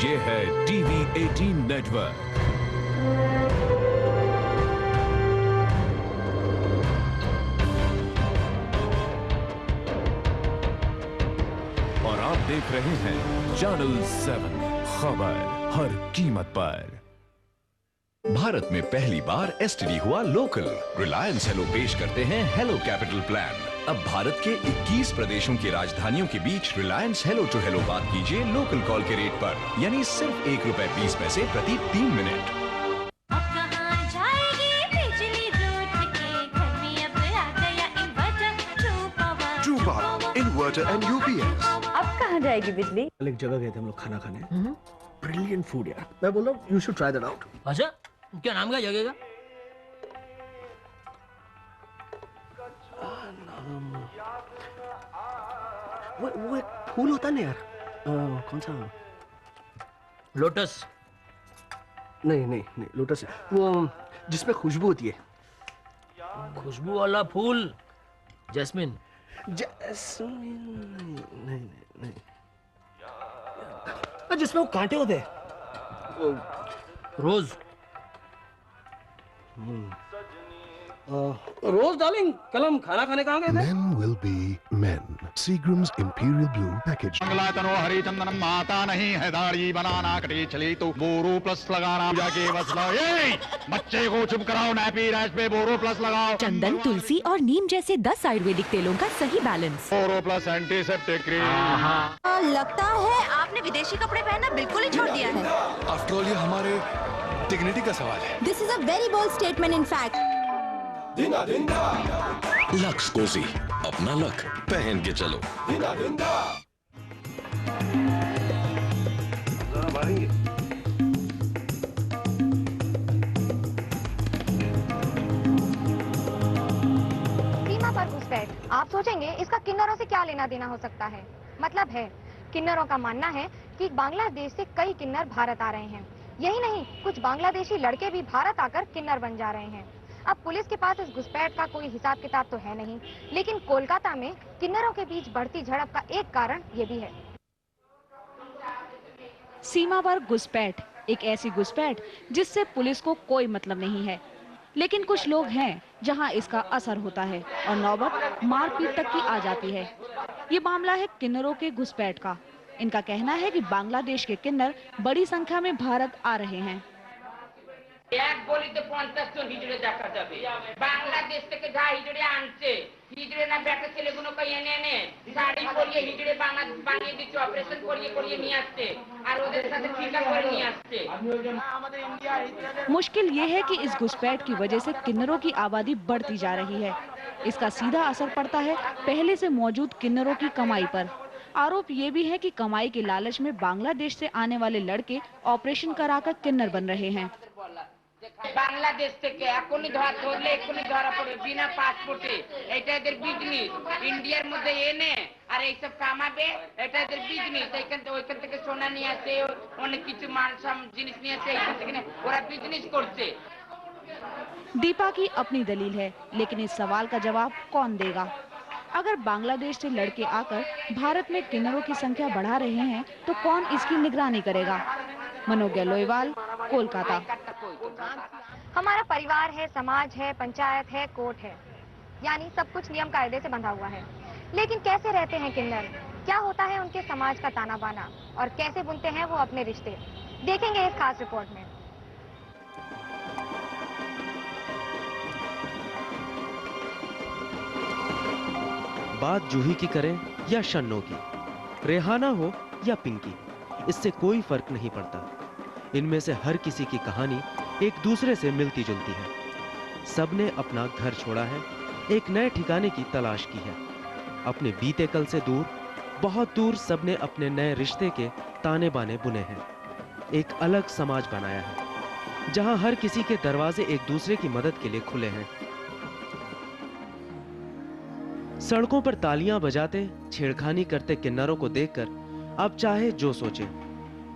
ये है TV 18 network. और आप देख रहे हैं चैनल 7, खबर हर कीमत पर। भारत में पहली बार एसटीडी हुआ लोकल। रिलायंस हेलो पेश करते हैं हेलो कैपिटल प्लान। अब भारत के 21 प्रदेशों की राजधानियों के बीच रिलायंस हेलो टू हेलो बात कीजिए लोकल कॉल के रेट पर, यानी सिर्फ ₹1.20 प्रति 3 मिनट। अब कहाँ जाएगी बिजली रूठ के, घर में अब आ गया inverter, true power, inverter and UPS. अब कहाँ जाएगी बिजली? कल एक जगह गए थे हम लोग खाना खाने। ब्रिलियंट फूड यार, मैं बोल रहा हूँ you should try that out. अच्छा, क्या नाम क्या जगह का? वो एक फूल होता है ना यार, कौन सा? लोटस। नहीं लोटस, वो जिसमें खुशबू होती है। खुशबू वाला फूल, जैस्मिन। नहीं जिसमें वो कांटे होते हैं। रोज। रोज डार्लिंग, कल हम खाना खाने कहाँ गए थे? Men will be men. Seagram's Imperial Blue package. मंगलातनो हरिचंदनम माता नहीं है दाढ़ी बनाना कटी चली तो बोरो प्लस लगाना जाके बस ये बच्चे को चुप कराओ, नैपी रैश पे बोरो प्लस लगाओ। चंदन, तुलसी और नीम जैसे 10 आयुर्वेदिक तेलों का सही बैलेंस। बोरो प्लस एंटीसेप्टिक क्रीम। लगता है आपने विदेशी कपड़े पहनना बिल्कुल ही छोड़ दिया है। After all, ये हमारे डिग्निटी का सवाल है। This is a very bold statement in fact. Lux Kosi, अपना लक पहन के चलो। सीमा पर घुसपैठ। आप सोचेंगे इसका किन्नरों से क्या लेना देना हो सकता है। मतलब है, किन्नरों का मानना है कि बांग्लादेश से कई किन्नर भारत आ रहे हैं। यही नहीं, कुछ बांग्लादेशी लड़के भी भारत आकर किन्नर बन जा रहे हैं। अब पुलिस के पास इस घुसपैठ का कोई हिसाब किताब तो है नहीं, लेकिन कोलकाता में किन्नरों के बीच बढ़ती झड़प का एक कारण ये भी है। सीमा पर घुसपैठ एक ऐसी घुसपैठ जिससे पुलिस को कोई मतलब नहीं है, लेकिन कुछ लोग हैं जहां इसका असर होता है और नौबत मारपीट तक की आ जाती है। ये मामला है किन्नरों के घुसपैठ का। इनका कहना है कि बांग्लादेश के किन्नर बड़ी संख्या में भारत आ रहे हैं। এক গলিতে 50 জন হিজড়ে দেখা যাবে। বাংলাদেশ থেকে যা হিজড়ে আনছে, হিজড়ে না ব্যাটা ছেলেগুলো কই এনে শাড়ি পরিয়ে হিজড়ে বানিয়ে দিচ্ছে, অপারেশন করিয়ে নিয়ে আসছে আর ওদের সাথে ঠিকা করে নিয়ে আসছে। আমাদের ইন্ডিয়া मुश्किल ये है कि इस घुसपैठ की वजह से किन्नरों की आबादी बढ़ती जा रही है। इसका सीधा असर पड़ता है पहले से मौजूद किन्नरों की कमाई पर। आरोप ये भी है कि कमाई के लालच में बांग्लादेश से आने वाले लड़के ऑपरेशन कराकर किन्नर बन रहे हैं। বাংলাদেশ থেকে এখনই ধরলে এখনই ধরা পড়বে বিনা পাসপোর্টে। এটা এদের বিজনেস, ইন্ডিয়ার মধ্যে এনে আর এইসব কামাবে, এটা এদের বিজনেস। ওইখান থেকে সোনা নিয়ে আসে, অনেক কিছু মাল জিনিস নিয়ে আসে, এইখান থেকে ওরা বিজনেস করছে। दीपा की अपनी दलील है, लेकिन इस सवाल का जवाब कौन देगा? अगर बांग्लादेश से लड़के आकर भारत में किन्नरों की संख्या बढ़ा रहे हैं तो कौन इसकी निगरानी करेगा? मनोज्ञा लोईवाल, कोलकाता। हमारा परिवार है, समाज है, पंचायत है, कोर्ट है, यानी सब कुछ नियम कायदे से बंधा हुआ है। लेकिन कैसे रहते हैं किन्नर? क्या होता है उनके समाज का ताना बाना और कैसे बुनते हैं वो अपने रिश्ते? देखेंगे इस खास रिपोर्ट में। बात जूही की करें या शन्नो की, रेहाना हो या पिंकी, इससे कोई फर्क नहीं पड़ता। इनमें से हर किसी की कहानी एक दूसरे से मिलती जुलती है। सबने अपना घर छोड़ा है, एक नए ठिकाने की तलाश की है। अपने बीते कल से दूर, बहुत दूर सबने अपने नए रिश्ते के ताने बाने बुने हैं। एक अलग समाज बनाया है जहां हर किसी के दरवाजे एक दूसरे की मदद के लिए खुले हैं। सड़कों पर तालियां बजाते छेड़खानी करते किन्नरों को देखकर आप चाहे जो सोचें,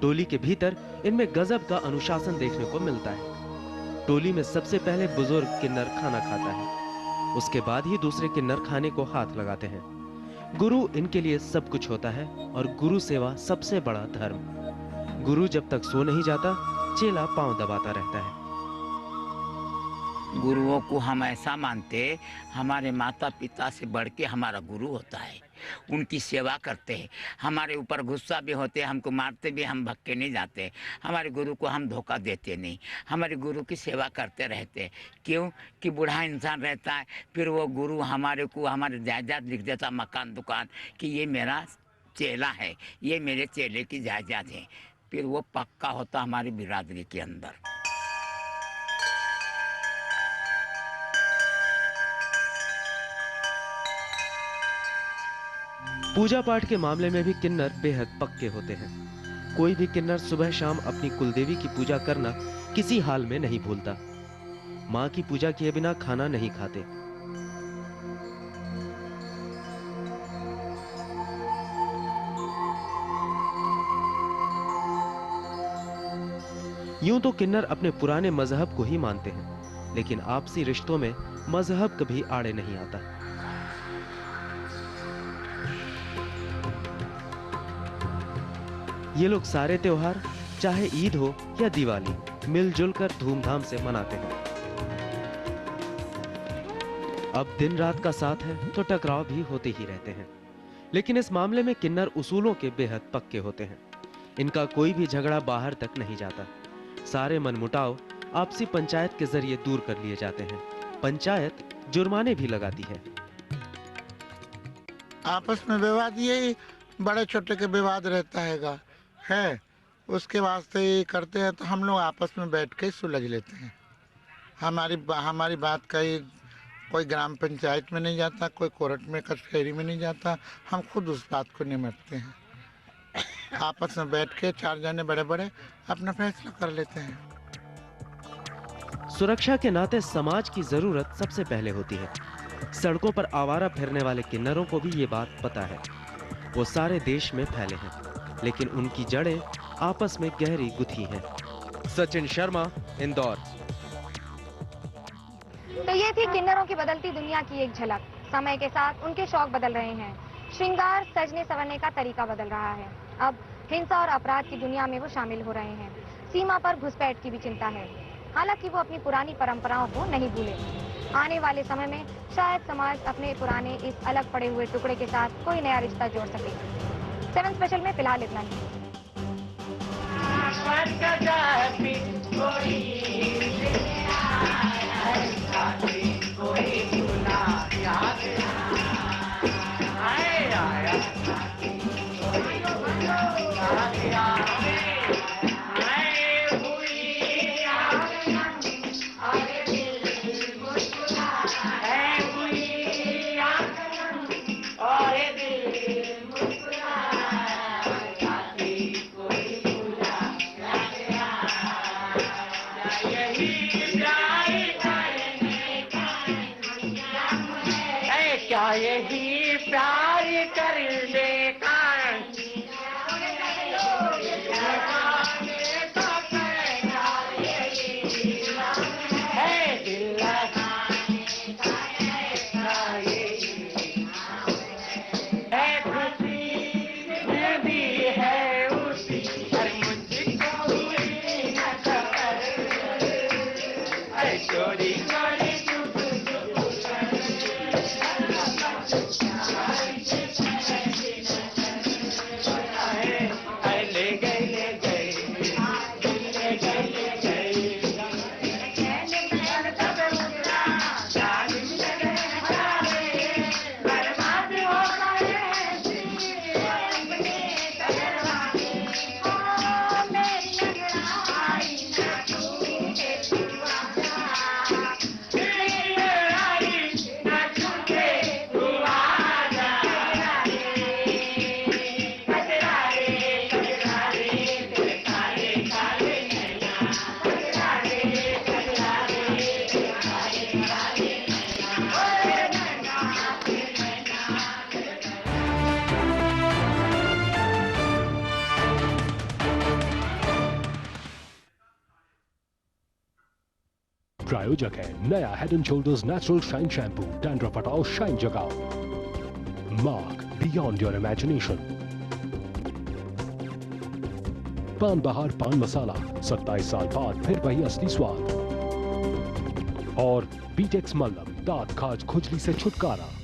टोली के भीतर इनमें गजब का अनुशासन देखने को मिलता है। टोली में सबसे पहले बुजुर्ग किन्नर खाना खाता है, उसके बाद ही दूसरे किन्नर खाने को हाथ लगाते हैं। गुरु इनके लिए सब कुछ होता है और गुरु सेवा सबसे बड़ा धर्म। गुरु जब तक सो नहीं जाता, चेला पांव दबाता रहता है। गुरुओं को हम ऐसा मानते, हमारे माता पिता से बढ़ के हमारा गुरु होता है। उनकी सेवा करते हैं। हमारे ऊपर गुस्सा भी होते, हमको मारते भी, हम भक्के नहीं जाते। हमारे गुरु को हम धोखा देते नहीं, हमारे गुरु की सेवा करते रहते। क्यों कि बूढ़ा इंसान रहता है, फिर वो गुरु हमारे को हमारे जायदाद लिख देता, मकान दुकान, कि ये मेरा चेला है, ये मेरे चेले की जायदाद है। फिर वो पक्का होता हमारी बिरादरी के अंदर। पूजा पाठ के मामले में भी किन्नर बेहद पक्के होते हैं। कोई भी किन्नर सुबह शाम अपनी कुलदेवी की पूजा करना किसी हाल में नहीं भूलता। मां की पूजा किए बिना खाना नहीं खाते। यूं तो किन्नर अपने पुराने मजहब को ही मानते हैं, लेकिन आपसी रिश्तों में मजहब कभी आड़े नहीं आता। ये लोग सारे त्योहार, चाहे ईद हो या दिवाली, मिलजुल कर धूमधाम से मनाते हैं। अब दिन रात का साथ है तो टकराव भी होते ही रहते हैं, लेकिन इस मामले में किन्नर उसूलों के बेहद पक्के होते हैं। इनका कोई भी झगड़ा बाहर तक नहीं जाता। सारे मनमुटाव आपसी पंचायत के जरिए दूर कर लिए जाते हैं। पंचायत जुर्माने भी लगाती है। आपस में विवाद ये बड़े छोटे के विवाद रहता है, उसके वास्ते ये करते हैं, तो हम लोग आपस में बैठ के सुलझ लेते हैं। हमारी बात कोई ग्राम पंचायत में नहीं जाता, कोई कोर्ट में कचहरी में नहीं जाता। हम खुद उस बात को निपटते हैं। आपस में बैठ के 4 जने बड़े बड़े अपना फैसला कर लेते हैं। सुरक्षा के नाते समाज की जरूरत सबसे पहले होती है। सड़कों पर आवारा फिरने वाले किन्नरों को भी ये बात पता है। वो सारे देश में फैले हैं, लेकिन उनकी जड़ें आपस में गहरी गुथी हैं। सचिन शर्मा, इंदौर। तो ये थी किन्नरों की बदलती दुनिया की एक झलक। समय के साथ उनके शौक बदल रहे हैं, श्रृंगार सजने संवरने का तरीका बदल रहा है। अब हिंसा और अपराध की दुनिया में वो शामिल हो रहे हैं। सीमा पर घुसपैठ की भी चिंता है। हालांकि वो अपनी पुरानी परंपराओं को नहीं भूले। आने वाले समय में शायद समाज अपने पुराने इस अलग पड़े हुए टुकड़े के साथ कोई नया रिश्ता जोड़ सके। 7 स्पेशल में फिलहाल इतना ही। यही प्यार करने का है दिल लगाने का है खुशी भी है उसी पर मुझको हुई न खबर चोरी चोरी प्रायोजक है नया head and shoulders natural shine shampoo. Dandruff हटाओ, शाइन जगाओ। Mark beyond your imagination. पान बहार पान मसाला, 27 साल बाद फिर वही असली स्वाद। और बीटेक्स मल्लम, दांत खाज खुजली से छुटकारा।